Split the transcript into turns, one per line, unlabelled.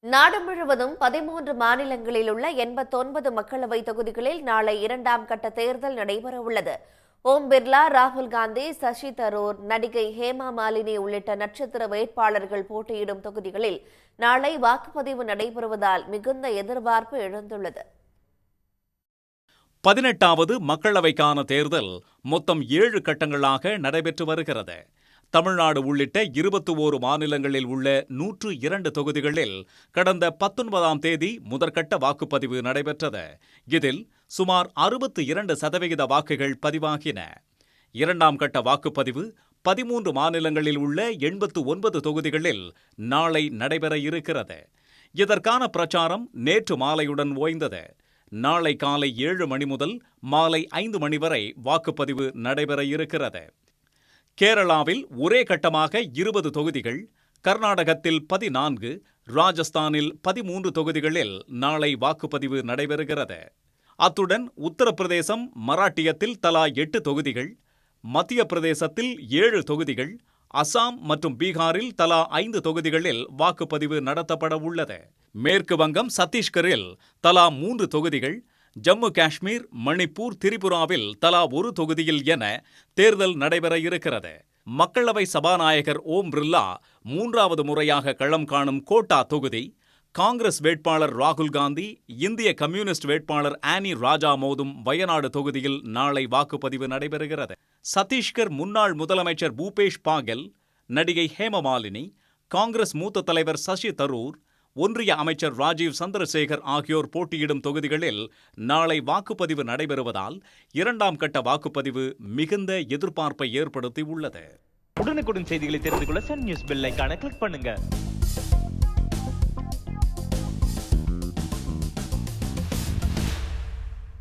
நாடு முழுவதும் 13 மாநிலங்களில் உள்ள 89 மக்களவை தொகுதிகளில் நாளை இரண்டாம் கட்ட தேர்தல் நடைபெறவுள்ளது. ஓம் பிர்லா, ராகுல் காந்தி, சசி தரூர், நடிகை ஹேமா மாலினி உள்ளிட்ட நட்சத்திர வேட்பாளர்கள் போட்டியிடும் தொகுதிகளில் நாளை வாக்குப்பதிவு நடைபெறுவதால் மிகுந்த எதிர்பார்ப்பு எழுந்துள்ளது.
18வது மக்களவைக்கான தேர்தல் மொத்தம் 7 கட்டங்களாக நடைபெற்று வருகிறது. தமிழ்நாடு உள்ளிட்ட 21 மாநிலங்களில் உள்ள 102 தொகுதிகளில் கடந்த 19ஆம் தேதி முதற்கட்ட வாக்குப்பதிவு நடைபெற்றது. இதில் சுமார் 62% வாக்குகள் பதிவாகின. இரண்டாம் கட்ட வாக்குப்பதிவு 13 மாநிலங்களில் உள்ள 89 தொகுதிகளில் நாளை நடைபெற இருக்கிறது. இதற்கான பிரச்சாரம் நேற்று மாலையுடன் ஓய்ந்தது. நாளை காலை 7 மணி முதல் மாலை 5 மணி வரை வாக்குப்பதிவு நடைபெற இருக்கிறது. கேரளாவில் ஒரே கட்டமாக 20 தொகுதிகள், கர்நாடகத்தில் 14, ராஜஸ்தானில் 13 தொகுதிகளில் நாளை வாக்குப்பதிவு நடைபெறுகிறது. அத்துடன் உத்தரப்பிரதேசம், மராட்டியத்தில் தலா 8 தொகுதிகள், மத்திய பிரதேசத்தில் 7 தொகுதிகள், அசாம் மற்றும் பீகாரில் தலா 5 தொகுதிகளில் வாக்குப்பதிவு நடத்தப்பட உள்ளது. மேற்கு வங்கம், சத்தீஸ்கரில் தலா 3 தொகுதிகள், ஜம்மு காஷ்மீர், மணிப்பூர், திரிபுராவில் தலா 1 தொகுதியில் என தேர்தல் நடைபெற இருக்கிறது. மக்களவை சபாநாயகர் ஓம் பிர்லா 3வது முறையாக களம் காணும் கோட்டா தொகுதி, காங்கிரஸ் வேட்பாளர் ராகுல் காந்தி, இந்திய கம்யூனிஸ்ட் வேட்பாளர் ஆனி ராஜா மோதும் வயநாடு தொகுதியில் நாளை வாக்குப்பதிவு நடைபெறுகிறது. சத்தீஸ்கர் முன்னாள் முதலமைச்சர் பூபேஷ் பாகெல், நடிகை ஹேமா மாலினி, காங்கிரஸ் மூத்த தலைவர் சசி தரூர், ஒன்றிய அமைச்சர் ராஜீவ் சந்திரசேகர் ஆகியோர் போட்டியிடும் தொகுதிகளில் நாளை வாக்குப்பதிவு நடைபெறுவதால் இரண்டாம் கட்ட வாக்குப்பதிவு மிகுந்த எதிர்பார்ப்பை ஏற்படுத்தி உள்ளது.
உடனுக்குடன் செய்திகளை தெரிந்து கொள்ள சன் நியூஸ் பெல் ஐகானை கிளிக் பண்ணுங்க.